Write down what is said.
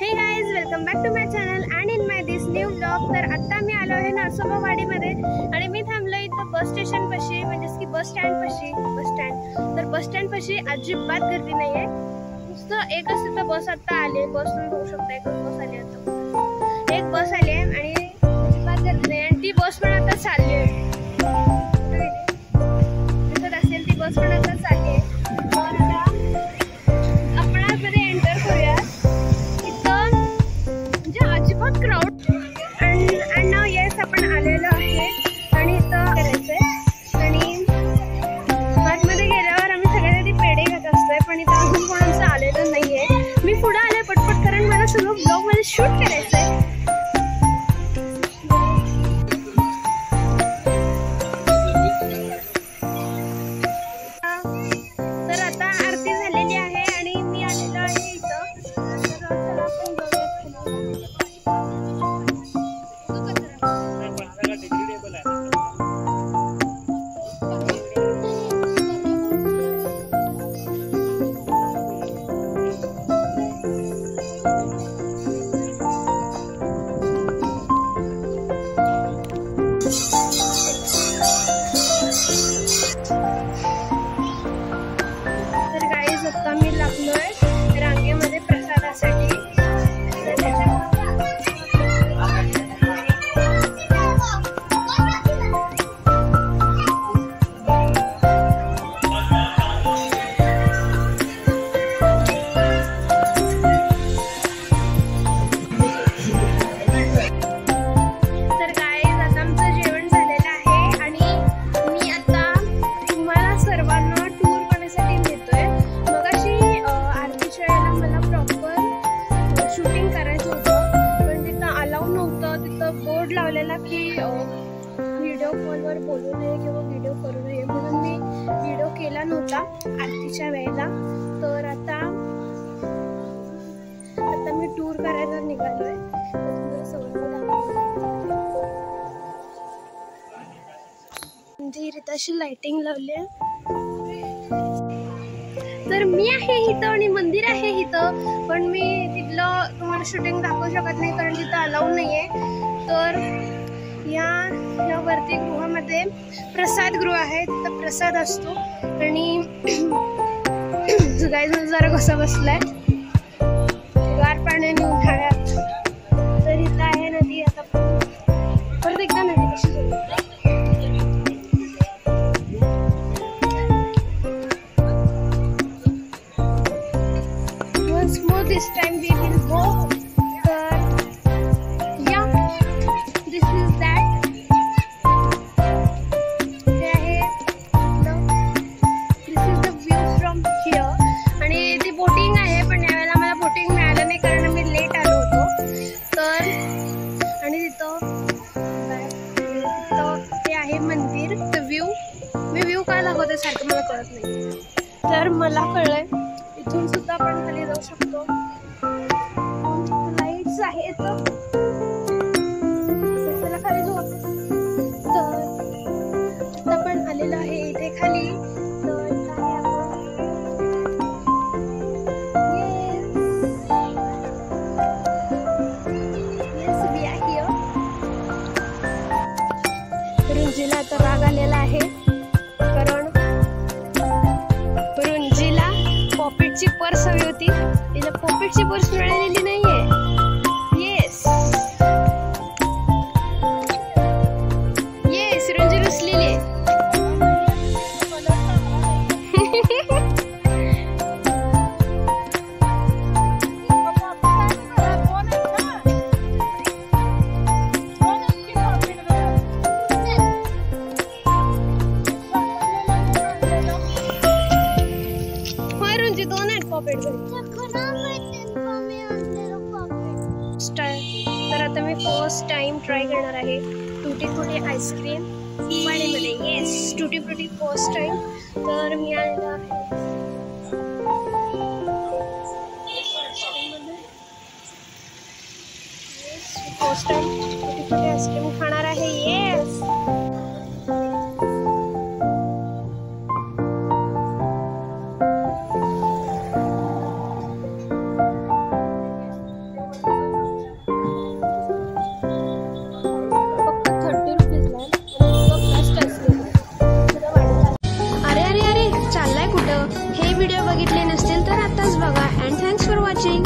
Hey guys, welcome back to my channel and in my this new vlog. तर आता मी आलो आहे नरसोबावाडीमध्ये आणि मी थांबलो इथं बस स्टेशन पाशी, म्हणजेच की बस स्टँड पाशी. तर बस स्टँड पाशी अजिबात गर्दी नाही आहे. नुसतं एकच तिथं बस आता आली. बस तुम्ही बघू शकता, एकच बस आली आता. एक बस आली आहे आणि अजिबात गर्दी नाही आणि ती बस पण आता चालली आहे. दिसत असेल ती बस पण आता चालली आहे. तर आता आपण आतमध्ये एंटर करूया. अजिबात क्राऊड अँड नाव येस आपण आलेलो आहे आणि इथं करायचंय आणि आतमध्ये गेल्यावर आम्ही सगळ्यांनी पेढे खात असतोय, पण इथं अजून कोणाचं आलेलं नाहीये. मी पुढे आले पटपट कारण मला सगळं ब्लॉग मध्ये शूट करायचंय. तर आता आरती झालेली आहे आणि मी आलेलो आहे इथं. आता मी लागलोय रांगेमध्ये प्रसादासाठी. तर गाईज आता आमचं जेवण झालेलं आहे आणि मी आता तुम्हाला सर्वांना टूर करण्यासाठी नेतोय. आरतीच्या वेळेला मला प्रॉपर शूटिंग करायचं होतं, पण तिथं अलाउ नव्हतं. तिथं बोर्ड लावलेला की व्हिडिओ कॉलवर बोलू नये किंवा व्हिडिओ करू नये, म्हणून मी व्हिडिओ केला नव्हता आरतीच्या वेळेला. तर आता मी टूर करायला निघालोय. मंदिर इथं अशी लाइटिंग लावली आहे. तर मी आहे इथं आणि मंदिर आहे इथं, पण मी तिथलं तुम्हाला शूटिंग दाखवू शकत नाही कारण तिथं अलाउ नाहीये. तर या वरती गृहामध्ये प्रसाद गृह आहे, तिथं प्रसाद असतो. आणि गाईज जरा कसा बसलाय गार पाण्याने उन्हाळ्यात. तर इथं आहे नदी. आता परत एकदा नदी कशी जोडली. This time we will go. Yeah, this is that. This is the view from here. आणि ती बोटिंग आहे, पण यावेळेला मला बोटिंग मिळालं नाही कारण आम्ही लेट आलो होतो. तर आणि तिथं ते आहे मंदिर. तर मी व्ह्यू काय दाखवते सारखं मला कळत नाही. तर मला कळलंय इथून सुद्धा आपण खाली जाऊ शकतो. लाईट्स आहेत, त्याला खाली जाऊ. तर आता आपण आलेलो आहे इथे खाली. तर काय येस वी आर हिअर. रुंजीला आता राग आलेला आहे कारण रुंजीला पॉकेटची पर्स हवी होती. तिला पॉकेटची पर्स मिळालेली नाहीये. येस येस रुंजी रुसलेली आहे. रुंजी दोन आहेत पॉकेट. तर आता मी फर्स्ट टाइम ट्राय करणार आहे टुटी फ्रुटी आईस्क्रीम वाडीमध्ये. येस टुटी फ्रुटी फर्स्ट टाइम. तर मी आलेलो आहे फर्स्ट टाइम टुटी फ्रुटी आईस्क्रीम खाणार आहे. येस हे व्हिडिओ बघितले नसतील तर आताच बघा. And thanks for watching.